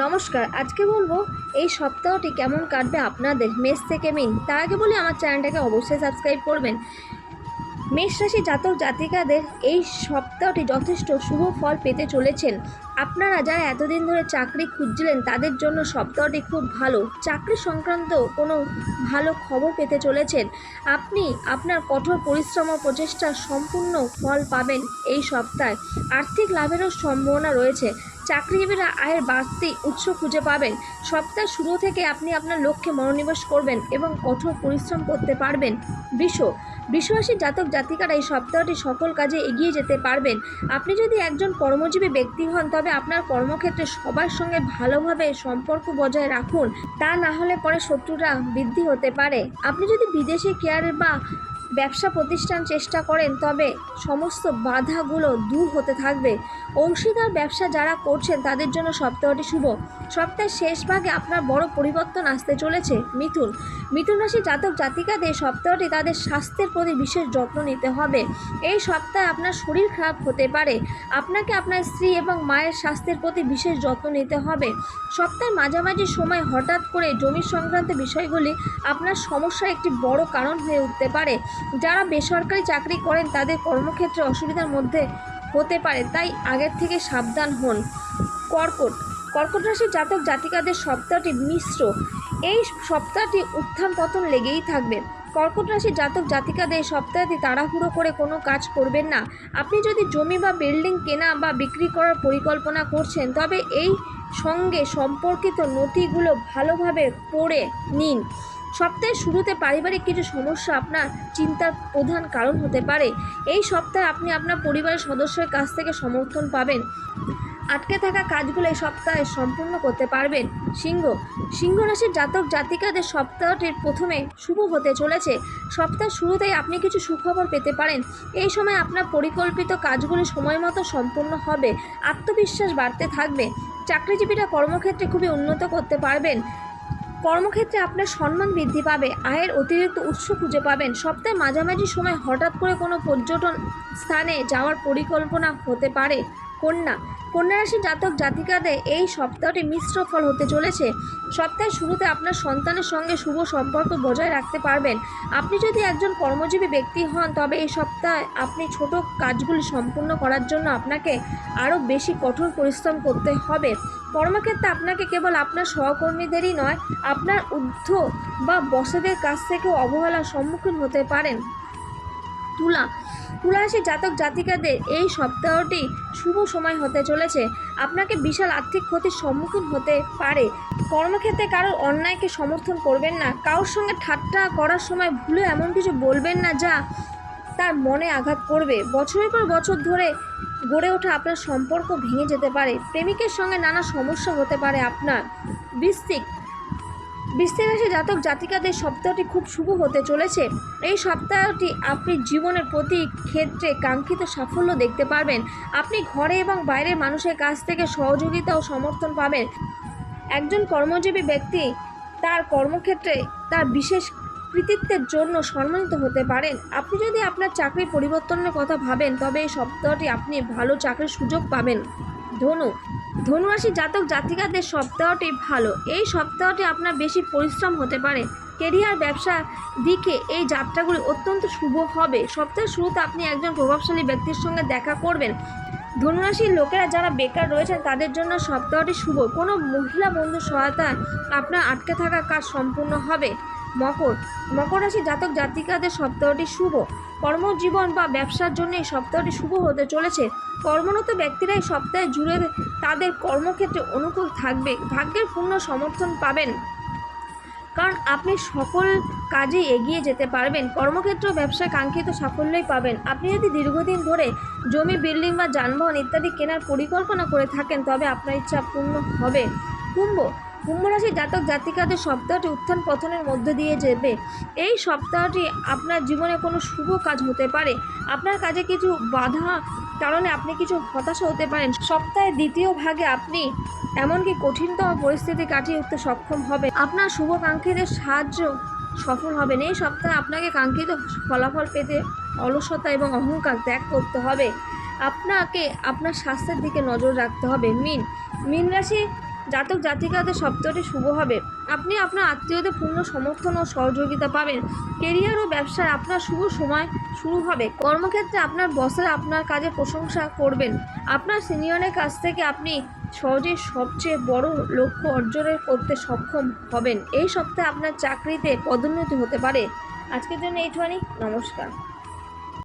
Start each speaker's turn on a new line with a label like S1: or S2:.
S1: নমস্কার। আজকে বলবো এই সপ্তাহটি কেমন কাটবে আপনাদের মেষ থেকে মিন। তার আগে বলি আমার চ্যানেলটাকে অবশ্যই সাবস্ক্রাইব করবেন। মেষ রাশি জাতক জাতিকাদের এই সপ্তাহটি যথেষ্ট শুভ ফল পেতে চলেছেন। আপনারা যারা এতদিন ধরে চাকরি খুঁজছিলেন তাদের জন্য সপ্তাহটি খুব ভালো। চাকরি সংক্রান্ত কোনো ভালো খবর পেতে চলেছেন। আপনি আপনার কঠোর পরিশ্রম ও প্রচেষ্টার সম্পূর্ণ ফল পাবেন এই সপ্তাহে। আর্থিক লাভেরও সম্ভাবনা রয়েছে। চাকরিজীবীরা আয়ের বাড়তি উৎস খুঁজে পাবেন। সপ্তাহ শুরু থেকে আপনি আপনার লক্ষ্যে মনোনিবেশ করবেন এবং কঠোর পরিশ্রম করতে পারবেন। বৃষরাশির জাতক জাতিকারা এই সপ্তাহটি সকল কাজে এগিয়ে যেতে পারবেন। আপনি যদি একজন কর্মজীবী ব্যক্তি হন তবে আপনার কর্মক্ষেত্রে সবার সঙ্গে ভালোভাবে সম্পর্ক বজায় রাখুন। তা না হলে পরে শত্রুরা বৃদ্ধি হতে পারে। আপনি যদি বিদেশে কেয়ার বা ব্যবসা প্রতিষ্ঠান চেষ্টা করেন তবে সমস্ত বাধাগুলো দূর হতে থাকবে। অংশীদার ব্যবসা যারা করছেন তাদের জন্য সপ্তাহটি শুভ। সপ্তাহের শেষ ভাগে আপনার বড় পরিবর্তন আসতে চলেছে। মিথুন রাশি জাতক জাতিকাদের সপ্তাহটি তাদের স্বাস্থ্যের প্রতি বিশেষ যত্ন নিতে হবে। এই সপ্তাহে আপনার শরীর খারাপ হতে পারে। আপনাকে আপনার স্ত্রী এবং মায়ের স্বাস্থ্যের প্রতি বিশেষ যত্ন নিতে হবে। সপ্তাহের মাঝামাঝি সময় হঠাৎ করে জমি সংক্রান্ত বিষয়গুলি আপনার সমস্যার একটি বড় কারণ হয়ে উঠতে পারে। যারা বেসরকারি চাকরি করেন তাদের কর্মক্ষেত্রে অসুবিধার মধ্যে হতে পারে, তাই আগের থেকে সাবধান হন। কর্কট রাশির জাতক জাতিকাদের সপ্তাহটি মিশ্র। এই সপ্তাহটি উত্থান পতন লেগেই থাকবে। কর্কট রাশির জাতক জাতিকাদের এই সপ্তাহটি তাড়াহুড়ো করে কোনো কাজ করবেন না। আপনি যদি জমি বা বিল্ডিং কেনা বা বিক্রি করার পরিকল্পনা করছেন তবে এই সঙ্গে সম্পর্কিত নথিগুলো ভালোভাবে পড়ে নিন। সপ্তাহের শুরুতে পারিবারিক কিছু সমস্যা আপনার চিন্তার প্রধান কারণ হতে পারে। এই সপ্তাহে আপনি আপনার পরিবারের সদস্যের কাছ থেকে সমর্থন পাবেন। আটকে থাকা কাজগুলো এই সপ্তাহে সম্পূর্ণ করতে পারবেন। সিংহ রাশির জাতক জাতিকাদের সপ্তাহটির প্রথমে শুভ হতে চলেছে। সপ্তাহের শুরুতেই আপনি কিছু সুখবর পেতে পারেন। এই সময় আপনার পরিকল্পিত কাজগুলি সময় মতো সম্পূর্ণ হবে। আত্মবিশ্বাস বাড়তে থাকবে। চাকরিজীবীরা কর্মক্ষেত্রে খুবই উন্নত করতে পারবেন। কর্মক্ষেত্রে আপনার সম্মান বৃদ্ধি পাবে। আয়ের অতিরিক্ত উৎস খুঁজে পাবেন। সপ্তাহের মাঝামাঝি সময় হঠাৎ করে কোনো পর্যটন স্থানে যাওয়ার পরিকল্পনা হতে পারে। কন্যা রাশির জাতক জাতিকাদের এই সপ্তাহটি মিশ্র ফল হতে চলেছে। সপ্তাহের শুরুতে আপনার সন্তানের সঙ্গে শুভ সম্পর্ক বজায় রাখতে পারবেন। আপনি যদি একজন কর্মজীবী ব্যক্তি হন তবে এই সপ্তাহে আপনি ছোট কাজগুলি সম্পূর্ণ করার জন্য আপনাকে আরও বেশি কঠোর পরিশ্রম করতে হবে। কর্মক্ষেত্রে আপনাকে কেবল আপনার সহকর্মীদেরই নয়, আপনার ঊর্ধ্ব বা বসেদের কাছ থেকেও অবহেলার সম্মুখীন হতে পারেন। তুলা রাশির জাতক জাতিকাদের এই সপ্তাহটি শুভ সময় হতে চলেছে। আপনাকে বিশাল আর্থিক ক্ষতির সম্মুখীন হতে পারে। কর্মক্ষেত্রে কারোর অন্যায়কে সমর্থন করবেন না। কারোর সঙ্গে ঠাট্টা করার সময় ভুলে এমন কিছু বলবেন না যা তার মনে আঘাত করবে। বছরের পর বছর ধরে গড়ে ওঠা আপনার সম্পর্ক ভেঙে যেতে পারে। প্রেমিকের সঙ্গে নানা সমস্যা হতে পারে আপনার। বৃশ্চিক রাশি জাতক জাতিকাদের সপ্তাহটি খুব শুভ হতে চলেছে। এই সপ্তাহটি আপনি জীবনের প্রতি ক্ষেত্রে কাঙ্ক্ষিত সাফল্য দেখতে পারবেন। আপনি ঘরে এবং বাইরের মানুষের কাছ থেকে সহযোগিতা ও সমর্থন পাবেন। একজন কর্মজীবী ব্যক্তি তার কর্মক্ষেত্রে তার বিশেষ কৃতিত্বের জন্য সম্মানিত হতে পারেন। আপনি যদি আপনার চাকরি পরিবর্তনের কথা ভাবেন তবে এই সপ্তাহটি আপনি ভালো চাকরির সুযোগ পাবেন। ধনু রাশির জাতক জাতিকাদের সপ্তাহটি ভালো। এই সপ্তাহটি আপনার বেশি পরিশ্রম হতে পারে। কেরিয়ার ব্যবসা দিকে এই যাত্রাগুলি অত্যন্ত শুভ হবে। সপ্তাহের শুরুতে আপনি একজন প্রভাবশালী ব্যক্তির সঙ্গে দেখা করবেন। ধনুরাশির লোকেরা যারা বেকার রয়েছেন তাদের জন্য সপ্তাহটি শুভ। কোনো মহিলা বন্ধুর সহায়তায় আপনার আটকে থাকা কাজ সম্পূর্ণ হবে। মকর রাশির জাতক জাতিকাদের সপ্তাহটি শুভ। কর্মজীবন বা ব্যবসার জন্য এই সপ্তাহটি শুভ হতে চলেছে। কর্মরত ব্যক্তিরা এই সপ্তাহে জুড়ে তাদের কর্মক্ষেত্রে অনুকূল থাকবে। ভাগ্যের পূর্ণ সমর্থন পাবেন, কারণ আপনি সকল কাজে এগিয়ে যেতে পারবেন। কর্মক্ষেত্র ব্যবসায় কাঙ্ক্ষিত সাফল্যই পাবেন। আপনি যদি দীর্ঘদিন ধরে জমি, বিল্ডিং বা যানবাহন ইত্যাদি কেনার পরিকল্পনা করে থাকেন তবে আপনার ইচ্ছা পূর্ণ হবে। কুম্ভ রাশির জাতক জাতিকাদের সপ্তাহটি উত্থান পতনের মধ্য দিয়ে যাবে। এই সপ্তাহটি আপনার জীবনে কোনো শুভ কাজ হতে পারে। আপনার কাজে কিছু বাধা কারণে আপনি কিছু হতাশা হতে পারেন। সপ্তাহের দ্বিতীয় ভাগে আপনি এমনকি কঠিনতম পরিস্থিতি কাটিয়ে উঠতে সক্ষম হবেন। আপনার শুভাকাঙ্ক্ষীদের সাহায্য সফল হবেন। এই সপ্তাহে আপনাকে কাঙ্ক্ষিত ফলাফল পেতে অলসতা এবং অহংকার ত্যাগ করতে হবে। আপনাকে আপনার স্বাস্থ্যের দিকে নজর রাখতে হবে। মীন রাশি জাতক জাতিকাদের সপ্তাহটি শুভ হবে। আপনি আপনার আত্মীয়দের পূর্ণ সমর্থন ও সহযোগিতা পাবেন। কেরিয়ার ও ব্যবসায় আপনার শুভ সময় শুরু হবে। কর্মক্ষেত্রে আপনার বসেরা আপনার কাজের প্রশংসা করবেন। আপনার সিনিয়রের কাছ থেকে আপনি সহজেই সবচেয়ে বড় লক্ষ্য অর্জনের করতে সক্ষম হবেন। এই সপ্তাহে আপনার চাকরিতে পদোন্নতি হতে পারে। আজকের জন্য এইটুখানি। নমস্কার।